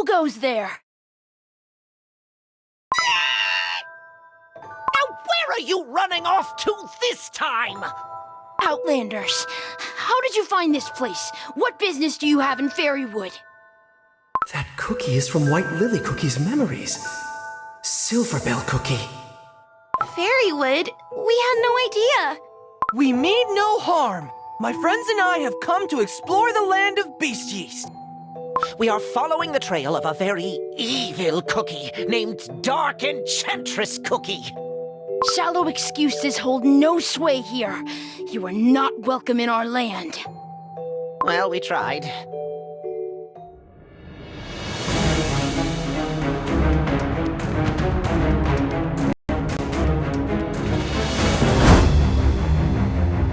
Who goes there? Now where are you running off to this time? Outlanders. How did you find this place? What business do you have in Fairywood? That cookie is from White Lily Cookie's memories. Silverbell Cookie. Fairywood? We had no idea. We mean no harm. My friends and I have come to explore the land of Beast Yeast. We are following the trail of a very evil cookie named Dark Enchantress Cookie. Shallow excuses hold no sway here. You are not welcome in our land. Well, we tried.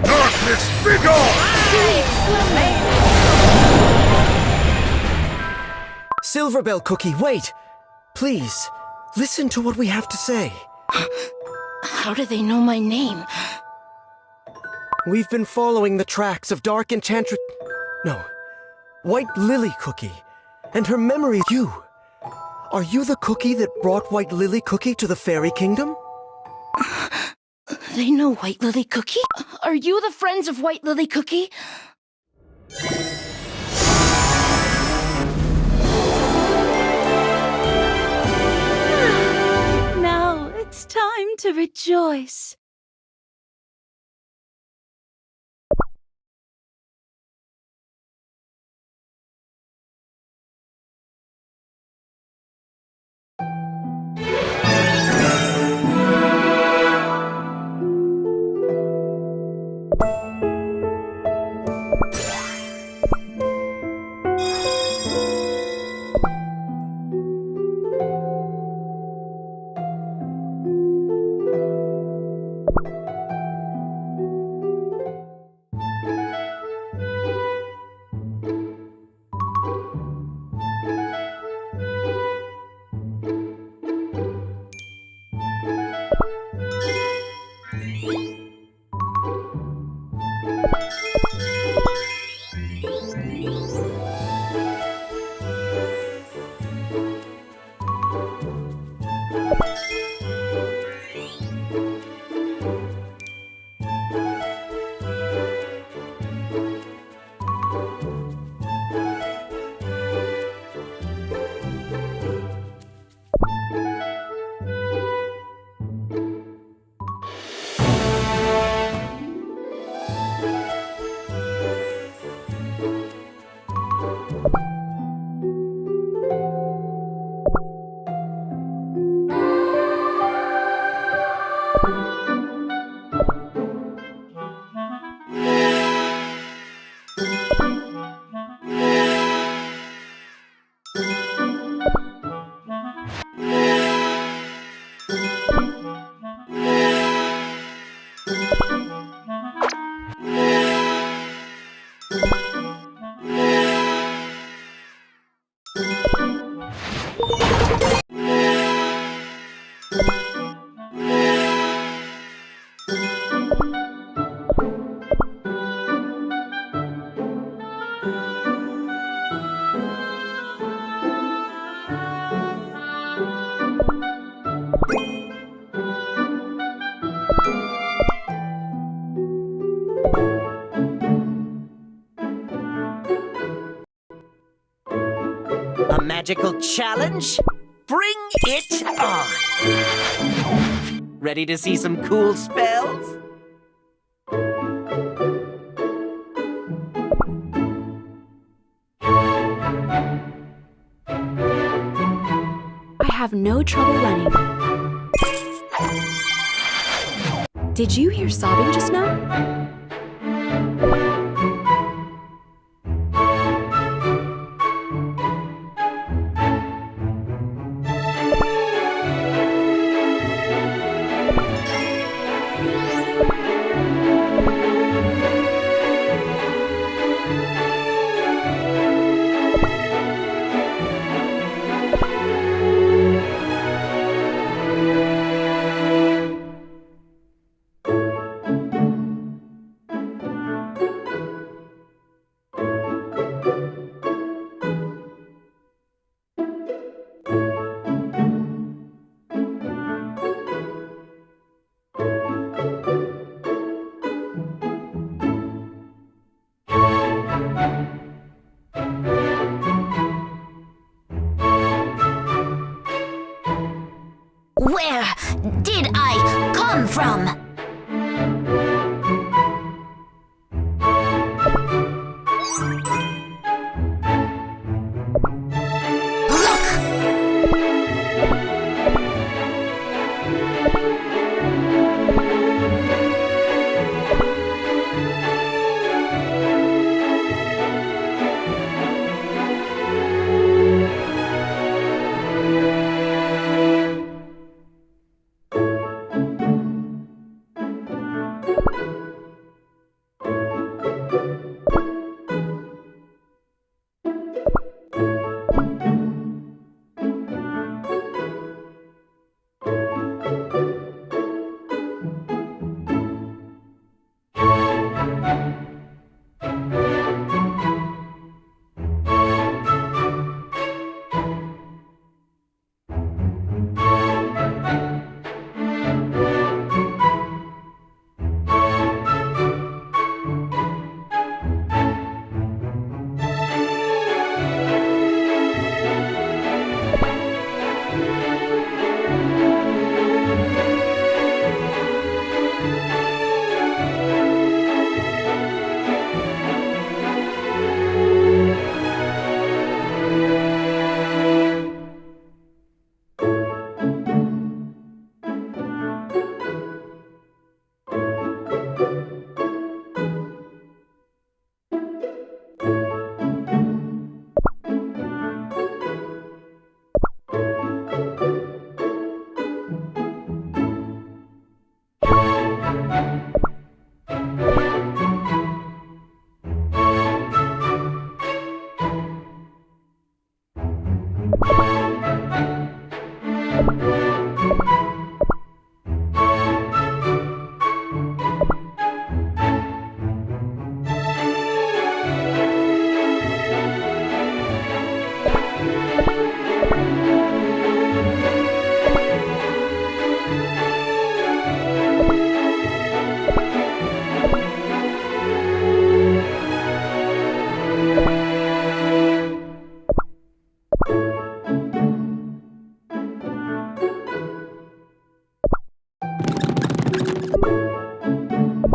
Darkness, be gone! Silverbell Cookie, wait! Please, listen to what we have to say. How do they know my name? We've been following the tracks of Dark Enchantress... No. White Lily Cookie. And her memory... You. Are you the cookie that brought White Lily Cookie to the Fairy Kingdom? They know White Lily Cookie? Are you the friends of White Lily Cookie? Now it's time to rejoice. A magical challenge? Bring it on! Ready to see some cool spells? I have no trouble running. Did you hear sobbing just now? from.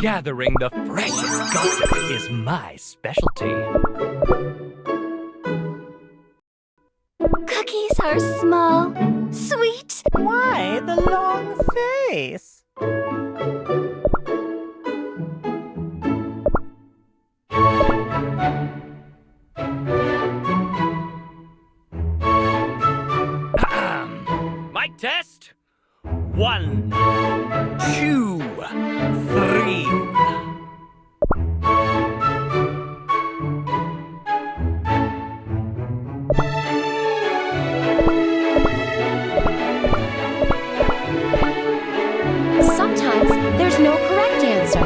Gathering the freshest gossip is my specialty. Cookies are small, sweet. Why the long face? Mic test. 1, 2, 3. Sometimes there's no correct answer.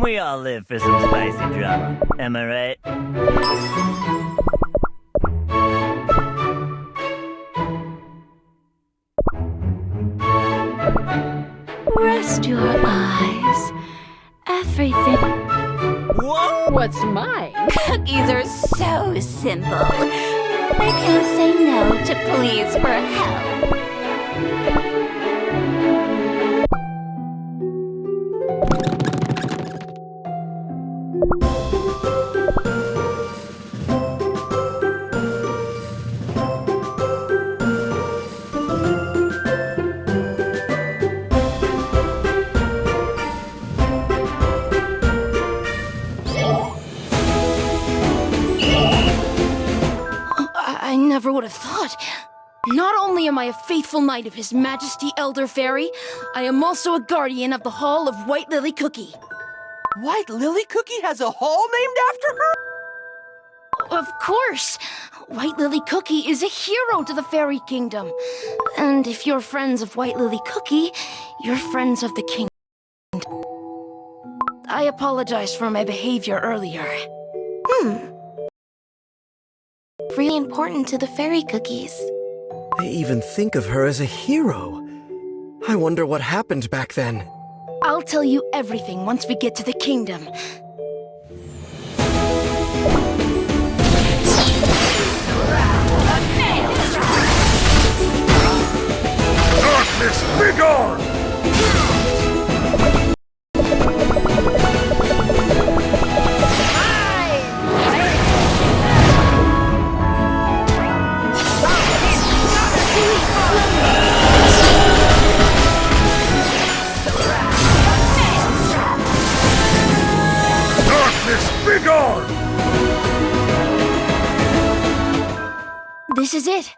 We all live for some spicy drama, am I right? Rest your eyes. Everything. Whoa! What's mine? Cookies are so simple. They can't say no to pleas for help. I never would have thought. Not only am I a faithful knight of His Majesty Elder Fairy, I am also a guardian of the Hall of White Lily Cookie. White Lily Cookie has a hall named after her? Of course! White Lily Cookie is a hero to the Fairy Kingdom. And if you're friends of White Lily Cookie, you're friends of the king. I apologize for my behavior earlier. Really important to the fairy cookies. They even think of her as a hero. I wonder what happened back then. I'll tell you everything once we get to the kingdom. Darkness, begone! Darkness, begone! This is it.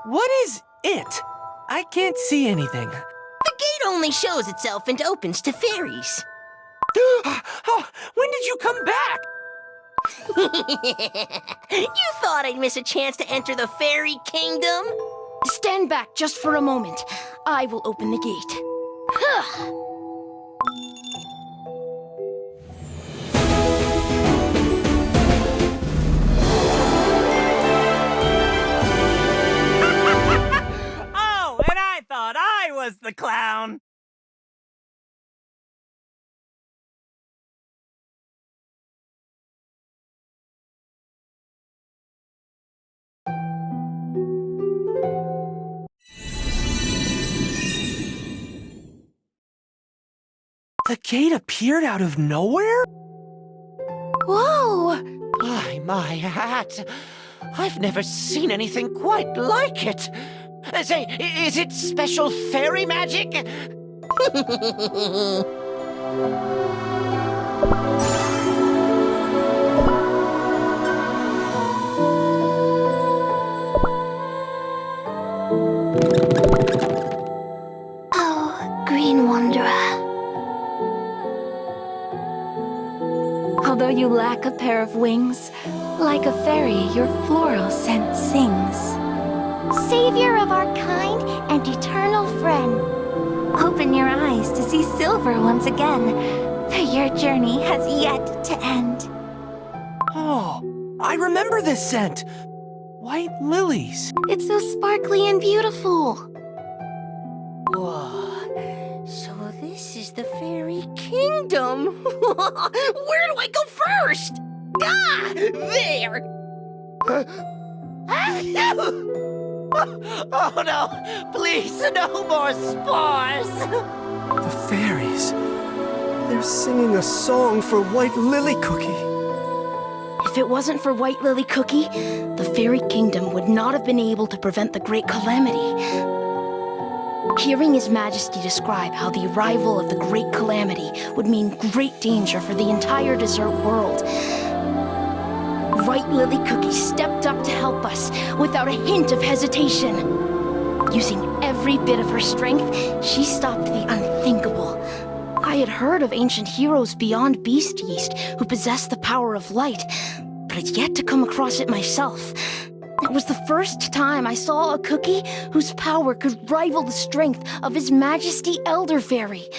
What is it? I can't see anything. The gate only shows itself and opens to fairies. Oh, when did you come back? You thought I'd miss a chance to enter the fairy kingdom? Stand back just for a moment. I will open the gate. Oh, and I thought I was the clown. The gate appeared out of nowhere? Whoa! My hat. I've never seen anything quite like it. Say, is it special fairy magic? Oh, Green Wanderer. Although you lack a pair of wings, like a fairy, your floral scent sings. Savior of our kind and eternal friend. Open your eyes to see silver once again, for your journey has yet to end. Oh, I remember this scent. White lilies. It's so sparkly and beautiful. Whoa. So this is the fairy kingdom. Where do I go first? Ah, there. Oh no! Please, no more spores! The fairies. They're singing a song for White Lily Cookie. If it wasn't for White Lily Cookie, the fairy kingdom would not have been able to prevent the Great Calamity. Hearing His Majesty describe how the arrival of the Great Calamity would mean great danger for the entire desert world, White Lily Cookie stepped up to help us without a hint of hesitation. Using every bit of her strength, she stopped the unthinkable. I had heard of ancient heroes beyond Beast Yeast who possessed the power of light, but had yet to come across it myself. It was the first time I saw a cookie whose power could rival the strength of His Majesty Elder Fairy.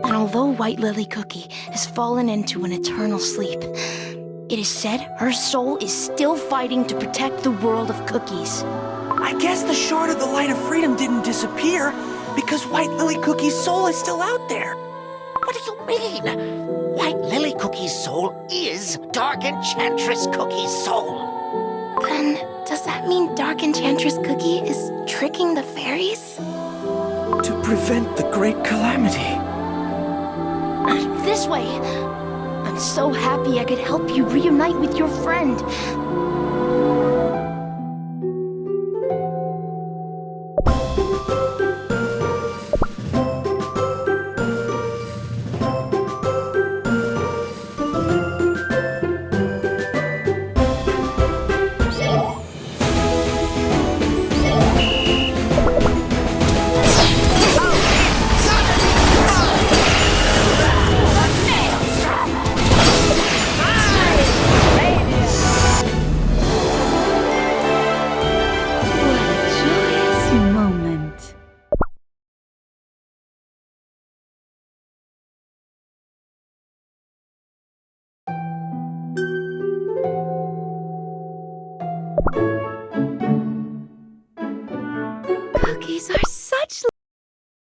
And although White Lily Cookie has fallen into an eternal sleep, it is said her soul is still fighting to protect the world of cookies. I guess the shard of the light of freedom didn't disappear because White Lily Cookie's soul is still out there. What do you mean? White Lily Cookie's soul is Dark Enchantress Cookie's soul. Then, does that mean Dark Enchantress Cookie is tricking the fairies? To prevent the Great Calamity. This way! I'm so happy I could help you reunite with your friend. Cookies are such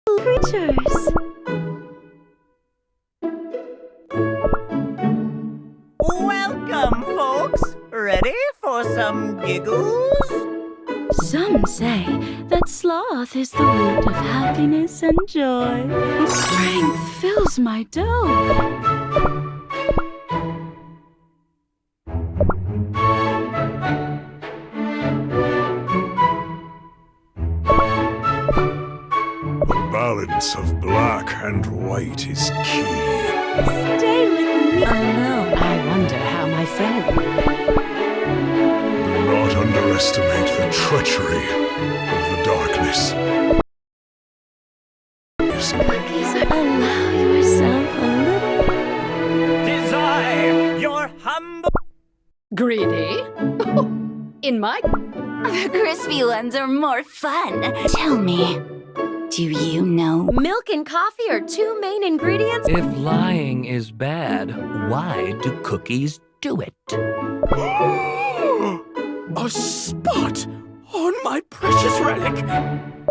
little creatures. Welcome, folks. Ready for some giggles? Some say that sloth is the root of happiness and joy. Strength fills my dome. The balance of black and white is key. Stay with me. Oh no, I wonder how my friend... Do not underestimate the treachery of the darkness. Cookies are... Allow yourself a little... Desire your humble... Greedy? In my... The crispy ones are more fun. Tell me, do you know? Milk and coffee are two main ingredients. If lying is bad, why do cookies do it? A spot on my precious relic.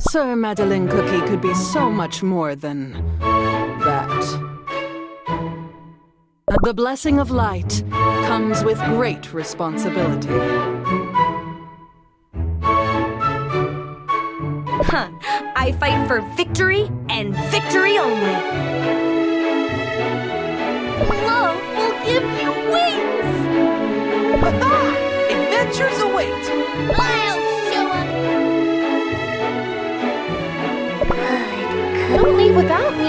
Sir Madeleine Cookie could be so much more than that. The blessing of light comes with great responsibility. Huh. I fight for victory and victory only. Love will give you wings! Adventures await. I'll show up. Good. Don't leave without me.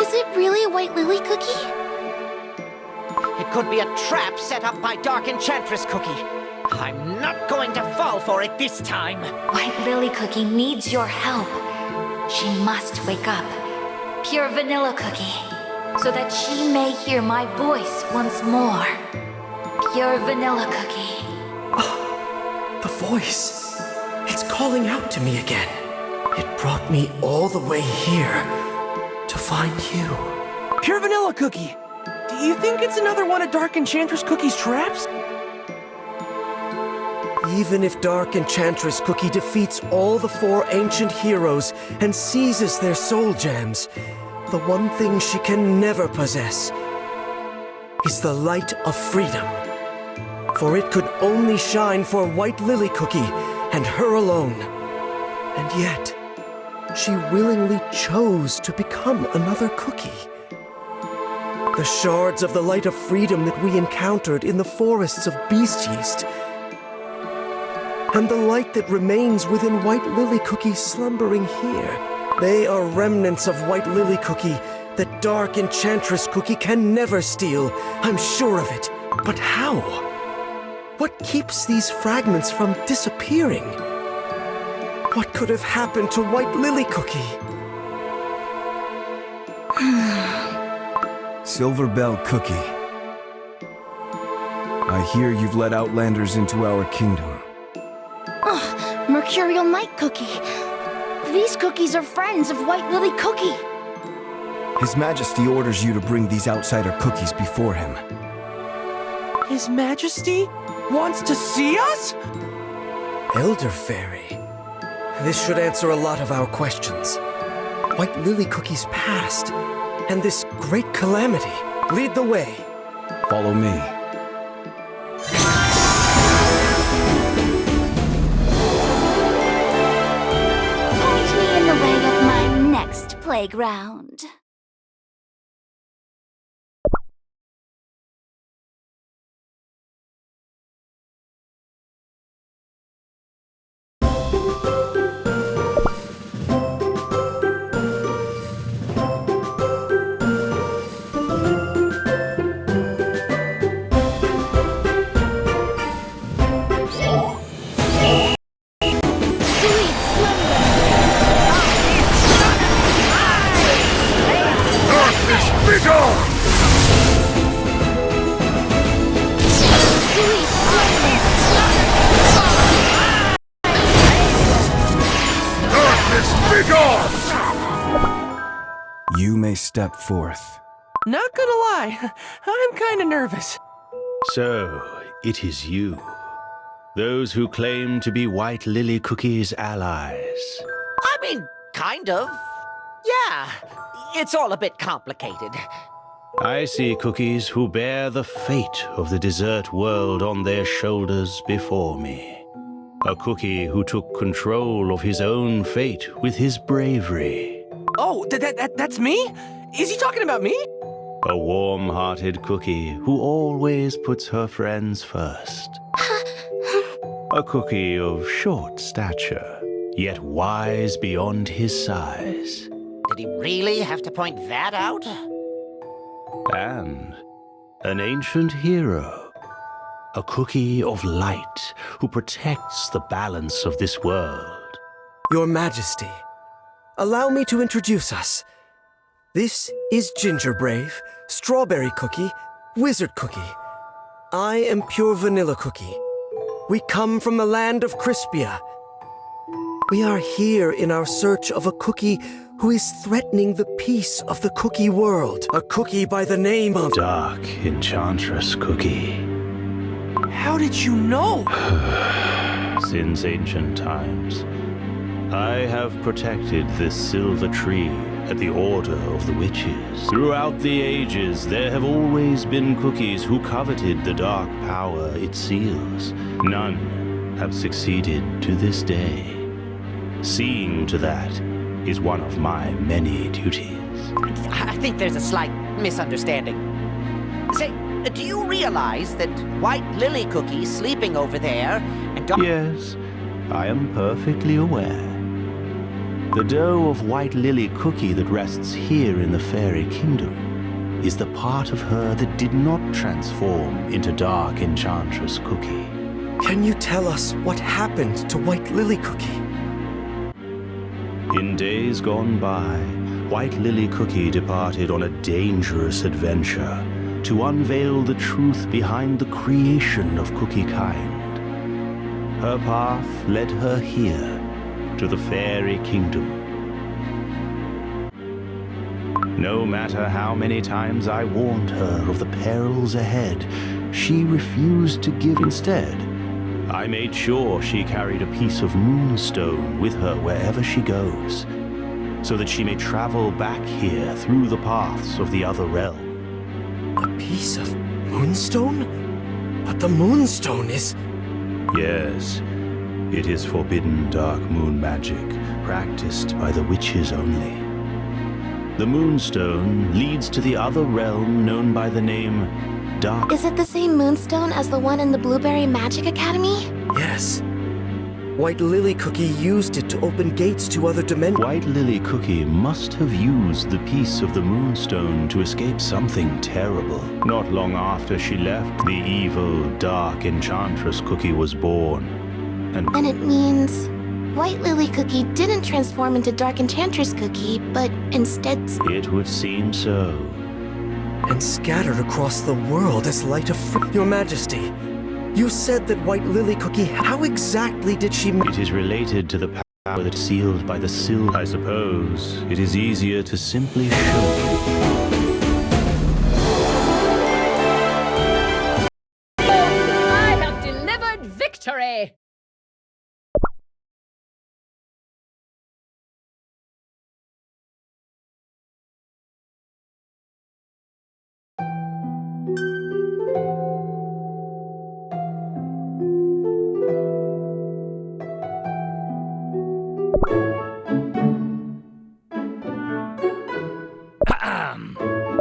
Is it really a White Lily Cookie? It could be a trap set up by Dark Enchantress Cookie. I'm not going to fall for it this time. White Lily Cookie needs your help. She must wake up. Pure Vanilla Cookie, so that she may hear my voice once more. Pure Vanilla Cookie. The voice. It's calling out to me again. It brought me all the way here to find you. Pure Vanilla Cookie. Do You think it's another one of Dark Enchantress Cookie's traps? Even if Dark Enchantress Cookie defeats all the 4 ancient heroes and seizes their soul gems, the one thing she can never possess is the light of freedom. For it could only shine for White Lily Cookie and her alone. And yet, she willingly chose to become another cookie. The shards of the light of freedom that we encountered in the forests of Beast Yeast, and the light that remains within White Lily Cookie slumbering here, they are remnants of White Lily Cookie that Dark Enchantress Cookie can never steal. I'm sure of it. But how? What keeps these fragments from disappearing? What could have happened to White Lily Cookie? Silver Bell Cookie. I hear you've led Outlanders into our kingdom. Mercurial Night Cookie. These cookies are friends of White Lily Cookie. His Majesty orders you to bring these outsider cookies before him. His Majesty wants to see us? Elder Fairy. This should answer a lot of our questions. White Lily Cookie's past, and this great calamity. Lead the way. Follow me. Point me in the way of my next playground. You may step forth. Not gonna lie, I'm kinda nervous. So, it is you. Those who claim to be White Lily Cookie's allies. I mean, kind of. Yeah, it's all a bit complicated. I see cookies who bear the fate of the desert world on their shoulders before me. A cookie who took control of his own fate with his bravery. Oh, that's me? Is he talking about me? A warm-hearted cookie who always puts her friends first. A cookie of short stature, yet wise beyond his size. Did he really have to point that out? And an ancient hero. A cookie of light who protects the balance of this world. Your Majesty, allow me to introduce us. This is Gingerbrave, Strawberry Cookie, Wizard Cookie. I am Pure Vanilla Cookie. We come from the land of Crispia. We are here in our search of a cookie who is threatening the peace of the cookie world. A cookie by the name of... Dark Enchantress Cookie. How did you know? Since ancient times, I have protected this silver tree at the order of the witches. Throughout the ages, there have always been cookies who coveted the dark power it seals. None have succeeded to this day. Seeing to that is one of my many duties. I think there's a slight misunderstanding. Say, do you realize that White Lily Cookie's sleeping over there and... Yes, I am perfectly aware. The dough of White Lily Cookie that rests here in the Fairy Kingdom is the part of her that did not transform into Dark Enchantress Cookie. Can you tell us what happened to White Lily Cookie? In days gone by, White Lily Cookie departed on a dangerous adventure to unveil the truth behind the creation of Cookie kind. Her path led her here, to the Fairy Kingdom. No matter how many times I warned her of the perils ahead, she refused to give instead. I made sure she carried a piece of moonstone with her wherever she goes, so that she may travel back here through the paths of the other realm. A piece of moonstone? But the moonstone is... Yes, it is forbidden dark moon magic, practiced by the witches only. The moonstone leads to the other realm known by the name Dark... Is it the same moonstone as the one in the Blueberry Magic Academy? Yes. White Lily Cookie used it to open gates to other dimensions. White Lily Cookie must have used the piece of the moonstone to escape something terrible. Not long after she left, the evil, dark Enchantress Cookie was born. And it means White Lily Cookie didn't transform into Dark Enchantress Cookie, but instead... It would seem so. And scattered across the world as light of Your Majesty, you said that White Lily Cookie... How exactly did she... It is related to the power that's sealed by the Sil... I suppose it is easier to simply show I have delivered victory!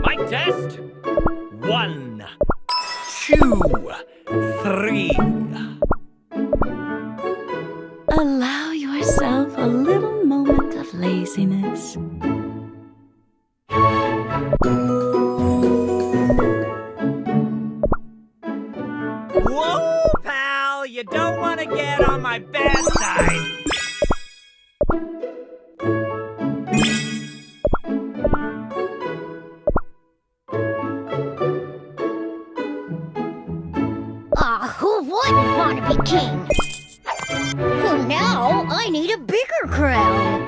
Mic test. 1, 2, 3. Allow yourself a little moment of laziness. Whoa, pal! You don't want to get on my bad side. Who wouldn't want to be king? Well, now I need a bigger crown.